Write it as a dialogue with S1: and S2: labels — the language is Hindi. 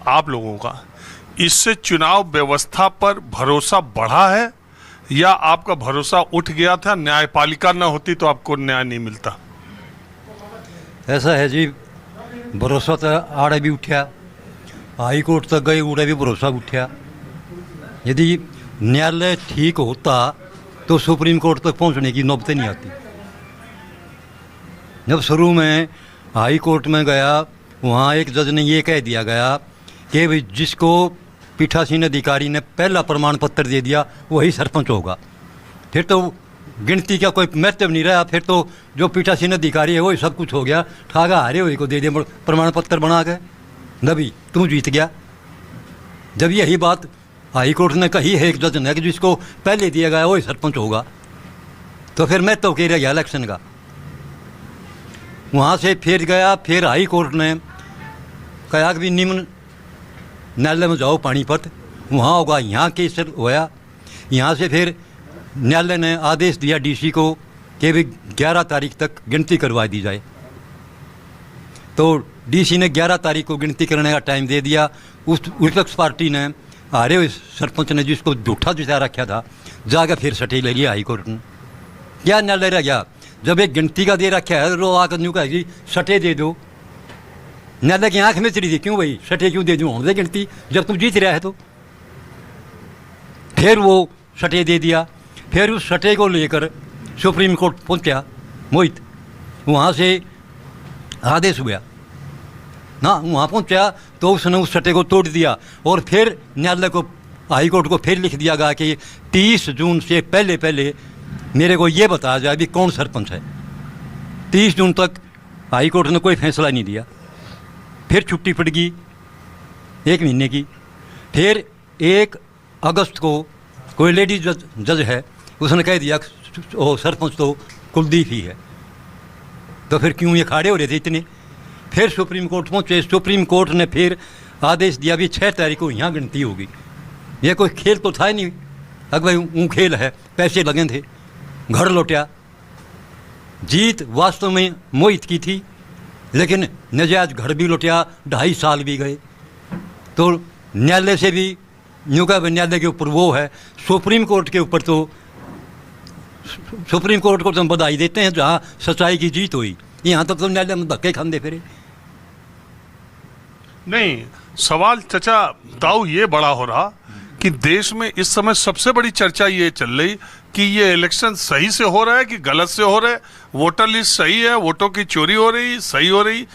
S1: आप लोगों का, इससे चुनाव व्यवस्था पर भरोसा बढ़ा है या आपका भरोसा उठ गया था, न्यायपालिका न होती तो आपको न्याय नहीं मिलता?
S2: ऐसा है जी, भरोसा तो आड़े भी उठा, हाई कोर्ट तक गए, उड़े भी भरोसा उठा। यदि न्यायालय ठीक होता तो सुप्रीम कोर्ट तक पहुंचने की नौबत नहीं आती। जब शुरू में हाई कोर्ट में गया, वहाँ एक जज ने ये कह दिया गया कि भाई जिसको पीठासीन अधिकारी ने पहला प्रमाण पत्र दे दिया वही सरपंच होगा। फिर तो गिनती का कोई महत्व नहीं रहा, फिर तो जो पीठासीन अधिकारी है वही सब कुछ हो गया। ठागा हारे हुए को दे दिया प्रमाण पत्र बना के, नबी तू जीत गया। जब यही बात हाई कोर्ट ने कही है एक जज ने कि जिसको पहले दिया गया वही सरपंच होगा, तो फिर मैं तो कह रहा इलेक्शन का। वहाँ से फिर गया, फिर हाई कोर्ट ने कहा कि निम्न न्यायालय में जाओ पानीपत, वहाँ होगा। यहाँ केस होया, यहाँ से फिर न्यायालय ने आदेश दिया डीसी को कि भी 11 तारीख तक गिनती करवा दी जाए। तो डीसी ने 11 तारीख को गिनती करने का टाइम दे दिया। उस विपक्ष पार्टी ने, हारे हुए सरपंच ने जिसको झूठा जिता रखा था, जाकर फिर सटे ले लिया हाई कोर्ट ने। क्या न्यायालय रह गया? जब एक गिनती का दे रखा है तो आकर न्यू कहा जी सटे दे दो। न्यायालय की आंख में चली थी, क्यों भाई सटे क्यों दे दूँ, होने दे गिनती, जब तुम जीत रहा है तो। फिर वो सटे दे दिया। फिर उस सटे को लेकर सुप्रीम कोर्ट पहुंचा मोहित, वहाँ से आदेश हुआ ना, वहाँ पहुंचा तो उसने उस सटे को तोड़ दिया। और फिर न्यायालय को, हाई कोर्ट को फिर लिख दिया गया कि 30 जून से पहले पहले मेरे को ये बताया जाए भी कौन सरपंच है। 30 जून तक हाई कोर्ट ने कोई फैसला नहीं दिया। फिर छुट्टी पड़ गई 1 महीने की। फिर 1 अगस्त को कोई लेडीज जज है, उसने कह दिया ओ सरपंच तो कुलदीप ही है। तो फिर क्यों ये खड़े हो रहे थे इतने? फिर सुप्रीम कोर्ट पहुँचे। सुप्रीम कोर्ट ने फिर आदेश दिया भी 6 तारीख को यहाँ गिनती होगी। ये कोई खेल तो था ही नहीं, अगर भाई वो खेल है, पैसे लगे थे, घर लौटा। जीत वास्तव में मोहित की थी, लेकिन नजायज घर भी लौटा, 2.5 साल भी गए। तो न्यायालय से भी यूँ का न्यायालय के ऊपर वो है, सुप्रीम कोर्ट के ऊपर तो सुप्रीम कोर्ट को तो हम बधाई देते हैं जहाँ सच्चाई की जीत हुई। यहाँ तक तो न्यायालय में धक्के खाने फिरे।
S1: नहीं, सवाल चचा दाऊ ये बड़ा हो रहा कि देश में इस समय सबसे बड़ी चर्चा ये चल रही कि ये इलेक्शन सही से हो रहा है कि गलत से हो रहा है, वोटर लिस्ट सही है, वोटों की चोरी हो रही, सही हो रही।